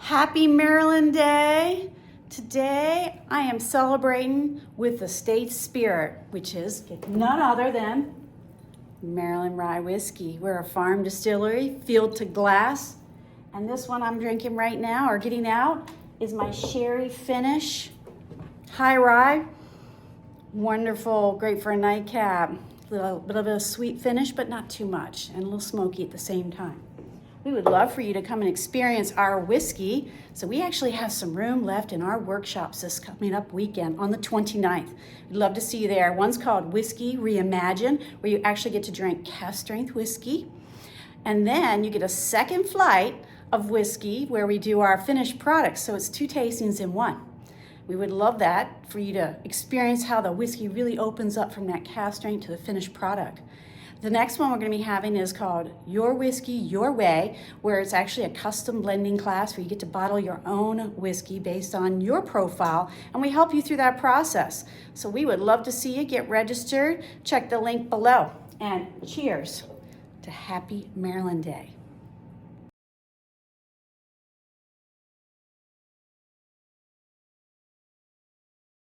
Happy Maryland Day. Today I am celebrating with the state spirit, which is none other than Maryland Rye Whiskey. We're a farm distillery, field to glass. And this one I'm drinking right now, or getting out, is my sherry finish high rye. Wonderful, great for a nightcap. A little bit of a sweet finish, but not too much, and a little smoky at the same time. We would love for you to come and experience our whiskey. So we actually have some room left in our workshops this coming up weekend on the 29th. We'd love to see you there. One's called Whiskey Reimagined, where you actually get to drink cask-strength whiskey. And then you get a second flight of whiskey where we do our finished products. So it's 2 tastings in one. We would love that for you to experience how the whiskey really opens up from that cask-strength to the finished product. The next one we're going to be having is called Your Whiskey, Your Way, where it's actually a custom blending class where you get to bottle your own whiskey based on your profile, and we help you through that process. So we would love to see you. Get registered. Check the link below. And cheers to Happy Maryland Day.